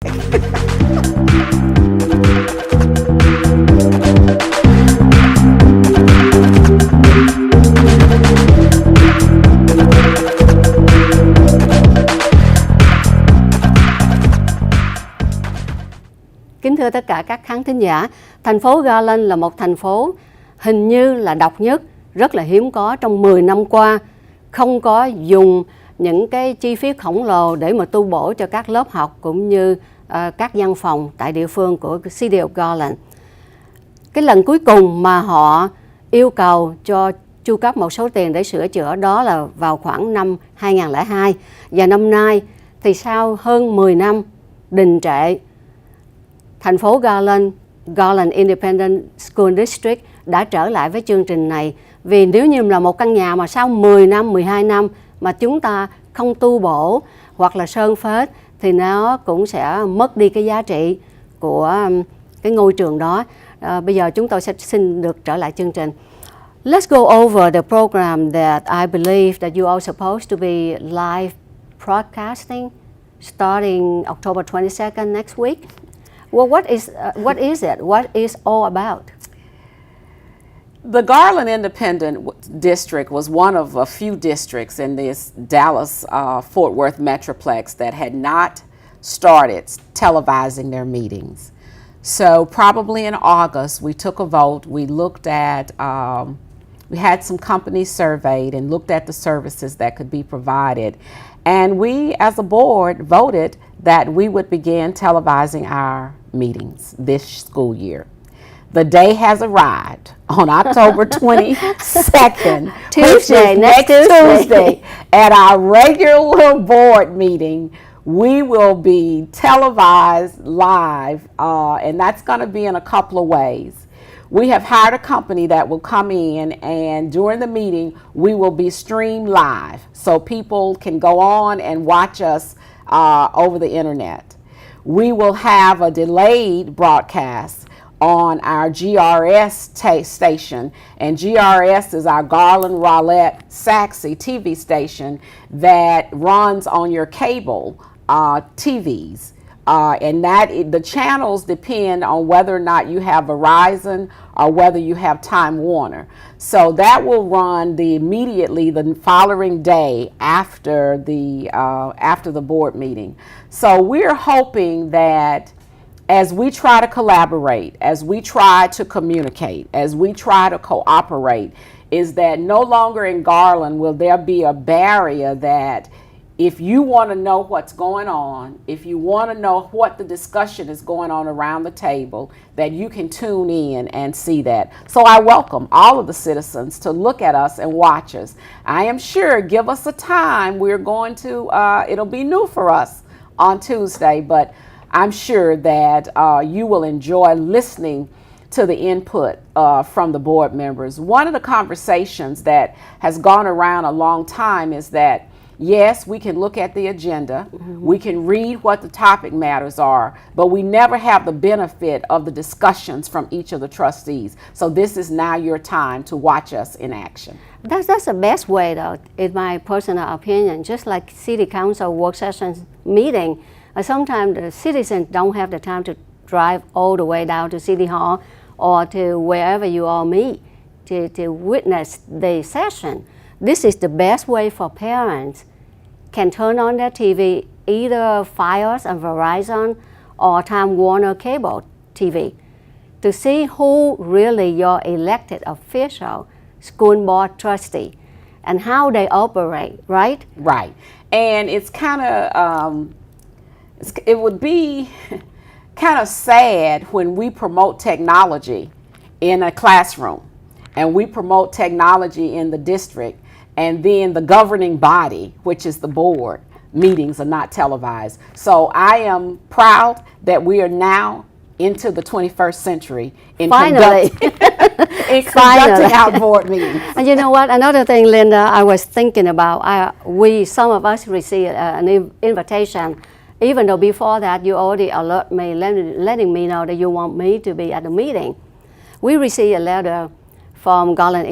Kính thưa tất cả các khán thính giả, thành phố Garland là một thành phố hình như là độc nhất, rất là hiếm có trong 10 năm qua, không có dùng những cái chi phí khổng lồ để mà tu bổ cho các lớp học cũng như các văn phòng tại địa phương của City of Garland. Cái lần cuối cùng mà họ yêu cầu cho chu cấp một số tiền để sửa chữa đó là vào khoảng năm 2002. Và năm nay thì sau hơn 10 năm đình trệ, thành phố Garland Independent School District đã trở lại với chương trình này. Vì nếu như là một căn nhà mà sau 10 năm, 12 năm mà chúng ta không tu bổ hoặc là sơn phết thì nó cũng sẽ mất đi cái giá trị của cái ngôi trường đó. Bây giờ chúng tôi sẽ xin được trở lại chương trình. Let's go over the program that I believe that you are supposed to be live broadcasting starting October 22nd next week. Well, what is it? What is all about? The Garland Independent District was one of a few districts in this Dallas-Fort Worth Metroplex that had not started televising their meetings. So probably in August, we took a vote. We looked at, we had some companies surveyed and looked at the services that could be provided. And we, as a board, voted that we would begin televising our meetings this school year. The day has arrived on October 22nd, Tuesday, next Tuesday, at our regular board meeting. We will be televised live, and that's going to be in a couple of ways. We have hired a company that will come in, and during the meeting, we will be streamed live, so people can go on and watch us over the internet. We will have a delayed broadcast on our GRS station, and GRS is our Garland Rowlett Saxe TV station that runs on your cable TVs. And the channels depend on whether or not you have Verizon or whether you have Time Warner. So that will run immediately the following day after the board meeting. So we're hoping that as we try to collaborate, as we try to communicate, as we try to cooperate, is that no longer in Garland will there be a barrier that if you want to know what's going on, if you want to know what the discussion is going on around the table, that you can tune in and see that. So I welcome all of the citizens to look at us and watch us. I am sure, give us a time, we're going to, it'll be new for us on Tuesday, but I'm sure that you will enjoy listening to the input from the board members. One of the conversations that has gone around a long time is that yes, we can look at the agenda, we can read what the topic matters are, but we never have the benefit of the discussions from each of the trustees. So this is now your time to watch us in action. That's the best way, though, in my personal opinion. Just like city council work sessions meeting, sometimes the citizens don't have the time to drive all the way down to City Hall or to wherever you all meet to witness the session. This is the best way for parents can turn on their TV, either Fios and Verizon or Time Warner cable TV, to see who really your elected official, school board trustee, and how they operate, right? Right. And it's kind of, it would be kind of sad when we promote technology in a classroom and we promote technology in the district, and then the governing body, which is the board, meetings are not televised. So I am proud that we are now into the 21st century in conducting our board meetings. And you know what? Another thing, Linda, I was thinking about, some of us received an invitation, even though before that you already alert me, letting me know that you want me to be at the meeting. We received a letter from Garland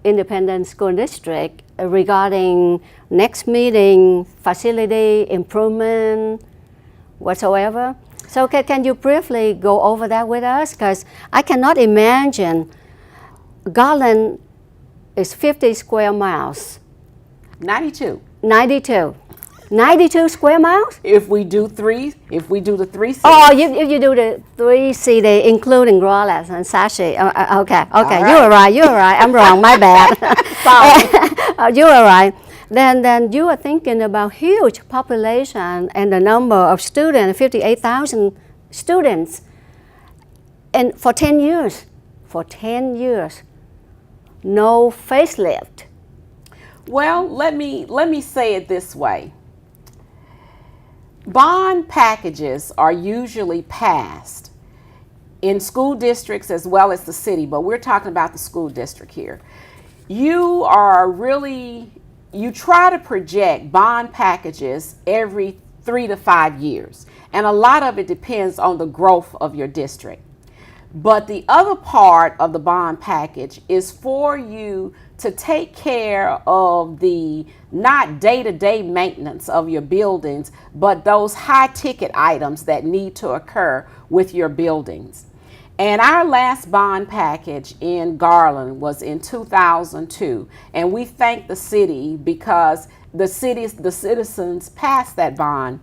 Independent School District regarding next meeting, facility improvement, whatsoever. So can you briefly go over that with us? Because I cannot imagine Garland is 50 square miles. 92. 92. 92 square miles? If we do the three cities. Oh, if you do the 3 cities, including Growlers and Sashi. Okay, right. You were right. I'm wrong, my bad. Sorry. You were right. Then you are thinking about huge population and the number of students, 58,000 students. And for 10 years, no facelift. Well, let me say it this way. Bond packages are usually passed in school districts as well as the city, but we're talking about the school district here. You try to project bond packages every 3 to 5 years, and a lot of it depends on the growth of your district. But the other part of the bond package is for you to take care of the not day-to-day maintenance of your buildings, but those high-ticket items that need to occur with your buildings. And our last bond package in Garland was in 2002, and we thank the city because the citizens passed that bond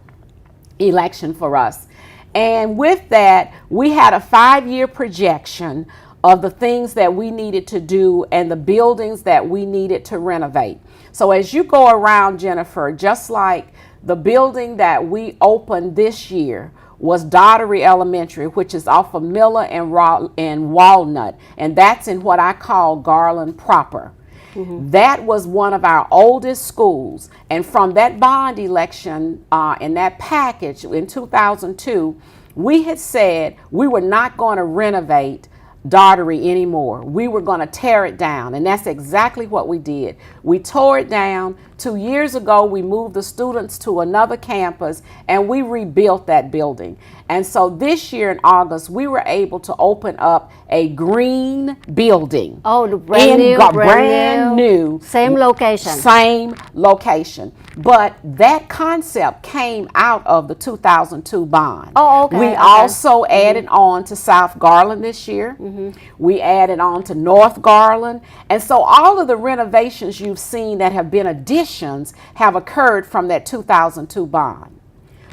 election for us. And with that, we had a 5-year projection of the things that we needed to do and the buildings that we needed to renovate. So as you go around, Jennifer, just like the building that we opened this year was Daughtery Elementary, which is off of Miller and Walnut, and that's in what I call Garland proper. Mm-hmm. That was one of our oldest schools, and from that bond election and that package in 2002, we had said we were not going to renovate Daughtery anymore. We were going to tear it down, and that's exactly what we did. We tore it down. 2 years ago, we moved the students to another campus, and we rebuilt that building. And so this year in August, we were able to open up a green building. Oh, the brand new. Same location. Same location. But that concept came out of the 2002 bond. Oh, okay. We also added on to South Garland this year. Mm-hmm. We added on to North Garland. And so all of the renovations you've seen that have been additions have occurred from that 2002 bond.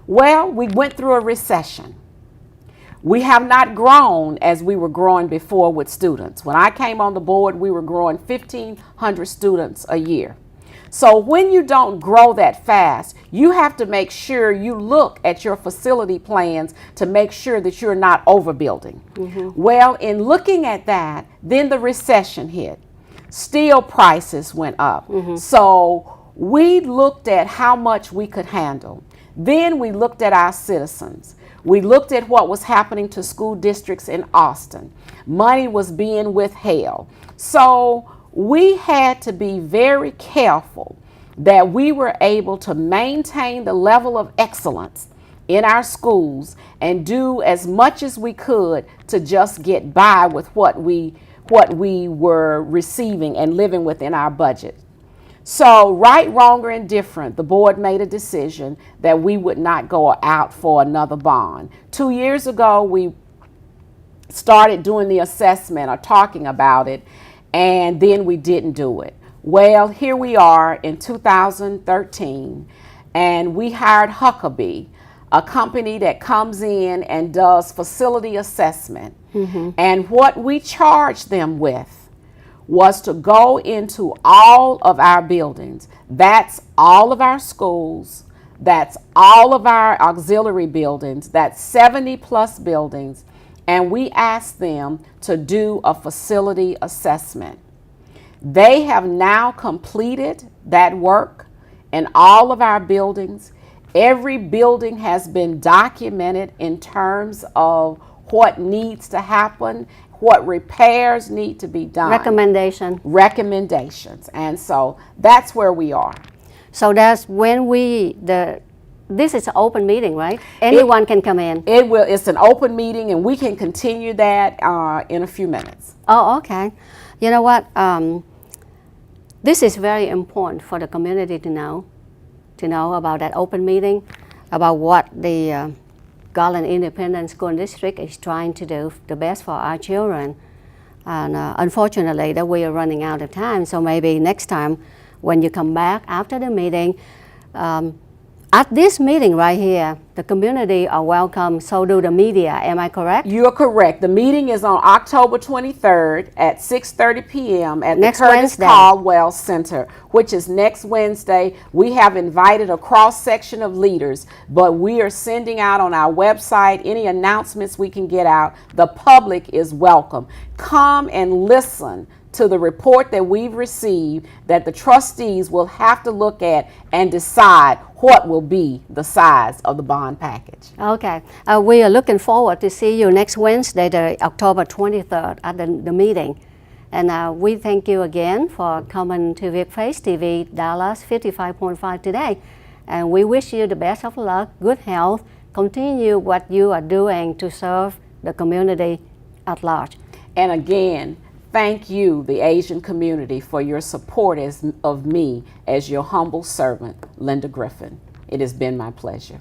Well, we went through a recession. We have not grown as we were growing before with students. When I came on the board, we were growing 1,500 students a year. So when you don't grow that fast, you have to make sure you look at your facility plans to make sure that you're not overbuilding. Mm-hmm. Well, in looking at that, then the recession hit. Steel prices went up. Mm-hmm. So we looked at how much we could handle. Then we looked at our citizens. We looked at what was happening to school districts in Austin. Money was being withheld. So we had to be very careful that we were able to maintain the level of excellence in our schools and do as much as we could to just get by with what we were receiving and living within our budget. So right, wrong, or indifferent, the board made a decision that we would not go out for another bond. 2 years ago, we started doing the assessment or talking about it, and then we didn't do it. Well, here we are in 2013, and we hired Huckabee, a company that comes in and does facility assessment. Mm-hmm. And what we charged them with was to go into all of our buildings. That's all of our schools. That's all of our auxiliary buildings. That's 70 plus buildings. And we asked them to do a facility assessment. They have now completed that work in all of our buildings. Every building has been documented in terms of what needs to happen, what repairs need to be done. Recommendations. And so that's where we are. So that's when this is an open meeting, right? Anyone can come in. It's an open meeting, and we can continue that in a few minutes. Oh, okay. You know what? This is very important for the community to know about that open meeting, about what the Garland Independent School District is trying to do the best for our children. And unfortunately, that we are running out of time. So maybe next time when you come back after the meeting, at this meeting right here, the community are welcome, so do the media. Am I correct? You are correct. The meeting is on October 23rd at 6:30 p.m. at Next the Curtis Wednesday. Caldwell Center, which is next Wednesday. We have invited a cross-section of leaders, but we are sending out on our website any announcements we can get out. The public is welcome. Come and listen to the report that we've received that the trustees will have to look at and decide what will be the size of the bond package. Okay. We are looking forward to see you next Wednesday, the October 23rd at the meeting. And we thank you again for coming to VicFace TV Dallas 55.5 today. And we wish you the best of luck, good health, continue what you are doing to serve the community at large. And again, thank you, the Asian community, for your support of me as your humble servant, Linda Griffin. It has been my pleasure.